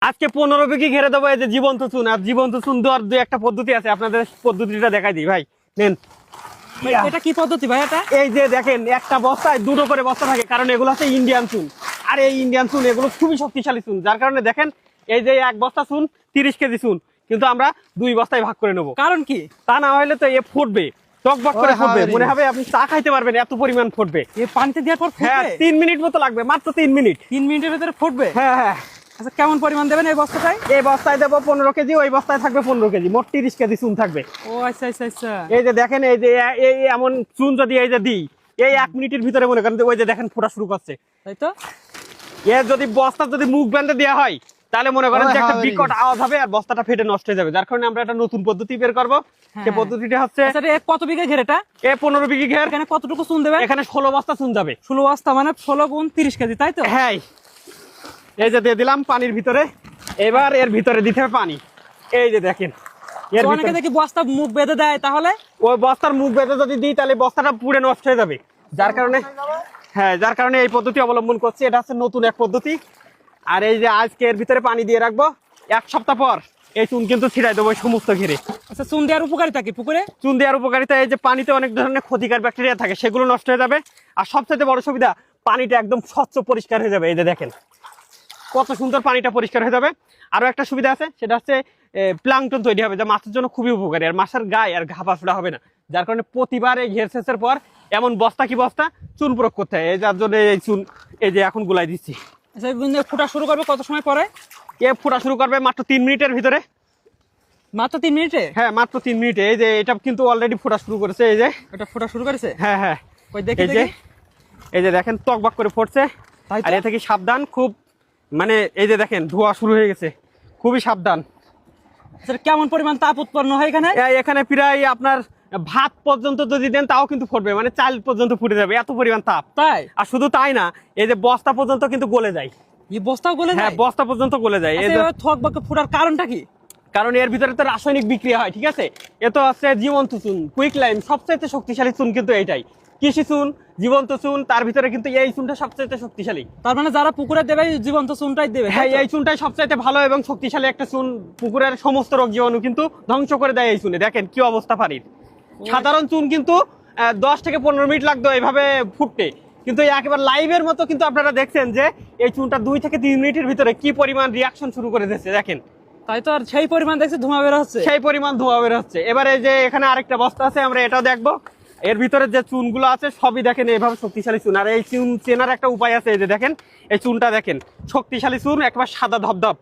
আজকে 15 বিঘি ঘেরে দেবো এই যে জীবন্ত চুন। আর জীবন্ত চুন দেওয়ার দুই একটা পদ্ধতি আছে, আপনাদের পদ্ধতিটা দেখাই দিই ভাই। নেন। এটা কি পদ্ধতি ভাই? এটা এই যে দেখেন, একটা বস্তায় দুটো করে বস্তা থাকে, কারণ এগুলো হচ্ছে ইন্ডিয়ান চুন। আর এই ইন্ডিয়ান চুন এগুলো খুবই শক্তিশালী চুন, যার কারণে দেখেন এই যে এক বস্তা চুন 30 কেজি চুন, কিন্তু আমরা 2 বস্তায় ভাগ করে নেবো। কারণ কি? তা না হলে তো এ ফুটবে, টকবক করে ফুটবে, মনে হবে আপনি চা খাইতে পারবেন, এত পরিমাণ ফুটবে। এই পানিতে দেওয়ার পর হ্যাঁ, ফুটবে? 3 মিনিট মতো লাগবে, মাত্র 3 মিনিট। 3 মিনিটের ভিতরে ফুটবে? হ্যাঁ হ্যাঁ। আচ্ছা, কেমন পরিমাণ দেবেন এই বস্তাটায়? এই বস্তায় দেবো 15 কেজি, ওই বস্তায় থাকবে 15 কেজি, মোট 30 কেজি চুন থাকবে। ও আচ্ছা আচ্ছা আচ্ছা। এই যে দেখেন, এই যে এই এমন চুন যদি এই যে দিই, এই 1 মিনিটের ভিতরে মনে করেন ওই যে দেখেন ফোটা শুরু করছে। তাই তো? যদি বস্তা যদি মুখ বেঁধে দেওয়া হয়, তাহলে মনে করেন যে একটা বিকট আওয়াজ হবে আর বস্তাটা ফেটে নষ্ট হয়ে যাবে। যার কারণে আমরা একটা নতুন পদ্ধতি বের করবো। সে পদ্ধতিটা হচ্ছে, আচ্ছা, কত বিঘা ঘের এটা? 15 বিঘি ঘের। এখানে কতটুকু চুন দেবেন? এখানে 16 বস্তা চুন যাবে। 16 বস্তা মানে 16 গুণ 30 কেজি, তাই তো? হ্যাঁ, এই যে দিয়ে দিলাম পানির ভিতরে। এবার এর ভিতরে দিতে হবে পানি। এই যে দেখেন, এর অনেকে ভিতরে দেখি বস্তা মুখ বেঁধে দেয়, তাহলে ওই বস্তার মুখ বেঁধে যদি দিই, তাহলে বস্তাটা পুড়ে নষ্ট হয়ে যাবে। যার কারণে এই পদ্ধতি অবলম্বন করছি। এটা হচ্ছে নতুন এক পদ্ধতি। আর এই যে আজকে এর ভিতরে পানি দিয়ে রাখবো, 1 সপ্তাহ পর এই চুন কিন্তু ছিটাই দেবো সমস্ত ঘিরে। আচ্ছা, চুন দেওয়ার উপকারিতা কি পুকুরে? চুন দেওয়ার উপকারিতা, এই যে পানিতে অনেক ধরনের ক্ষতিকর ব্যাকটেরিয়া থাকে, সেগুলো নষ্ট হয়ে যাবে। আর সবচেয়ে বড় সুবিধা, পানিটা একদম স্বচ্ছ পরিষ্কার হয়ে যাবে। এই যে দেখেন কত সুন্দর পানিটা পরিষ্কার হয়ে যাবে। আরো একটা সুবিধা আছে, সেটা হচ্ছে প্লাঙ্কটন তৈরি হবে, যা মাছের জন্য খুবই উপকারী। আর মাছের গায়ে আর ঘাপা ফোড়া হবে না। যার কারণে প্রতিবার এই ঘের সেচের পর এমন বস্তা কি বস্তা চুন প্রয়োগ করতে হয়। এই যার জন্য এই চুন এই যে এখন গুলাই দিচ্ছি। আচ্ছা, ফুটা শুরু করবে কত সময় পরে? এ ফোটা শুরু করবে মাত্র 3 মিনিটের ভিতরে। মাত্র 3 মিনিটে? হ্যাঁ, মাত্র 3 মিনিটে। এই যে এটা কিন্তু অলরেডি ফোটা শুরু করেছে। এই যে এটা ফুটা শুরু করেছে? হ্যাঁ হ্যাঁ, ওই দেখি এই যে দেখেন টকবক করে ফুটছে। আর এ থেকে সাবধান খুব, মানে এই যে দেখেন ধোয়া শুরু হয়ে গেছে, খুবই সাবধান। আচ্ছা, কেমন পরিমাণ তাপ উৎপন্ন হয় এখানে? এখানে প্রায় আপনার ভাত পর্যন্ত যদি দেন তাও কিন্তু ফুটবে, মানে চাল পর্যন্ত ফুটে যাবে, এত পরিমাণ তাপ। তাই? আর শুধু তাই না, এই যে বস্তা পর্যন্ত কিন্তু গলে যায়। এই বস্তাও গলে যায়? হ্যাঁ, বস্তা পর্যন্ত গলে যায়। এই যে থকবকে ফুটার কারণটা কি? কারণ এর ভিতরে তো রাসায়নিক বিক্রিয়া হয়, ঠিক আছে। এ তো আছে জীবন্ত চুন, কুইক লাইম, সবচেয়ে শক্তিশালী চুন কিন্তু এইটাই। কৃষি চুন, জীবন্ত চুন, তার ভিতরে কিন্তু এই চুনটা সবচেয়ে শক্তিশালী। তার মানে যারা পুকুরে দেবে জীবন্ত চুনটাই দেবে? হ্যাঁ, এই চুনটাই সবচেয়ে ভালো এবং শক্তিশালী একটা চুন। পুকুরের সমস্ত রোগ জীবাণু কিন্তু ধ্বংস করে দেয় এই চুনে। দেখেন কি অবস্থা পানির। সাধারণ চুন কিন্তু 10 থেকে 15 মিনিট লাগতো এইভাবে ফুটতে, কিন্তু একেবারে লাইভের মতো কিন্তু আপনারা দেখছেন যে এই চুনটা 2 থেকে 3 মিনিটের ভিতরে কি পরিমাণ রিয়াকশন শুরু করে দিচ্ছে। দেখেন, তাই তো। আর সেই পরিমাণ দেখছি ধোঁয়া বের হচ্ছে? সেই পরিমাণ ধোঁয়া বের হচ্ছে। এবারে যে এখানে আরেকটা বস্তা আছে, আমরা এটাও দেখবো। এর ভিতরে যে চুনগুলো আছে সবই দেখেন এইভাবে শক্তিশালী চুন। আর এই চুন চেনার একটা উপায় আছে। এই যে দেখেন, এই চুনটা দেখেন শক্তিশালী চুন, একবার সাদা ধবধব।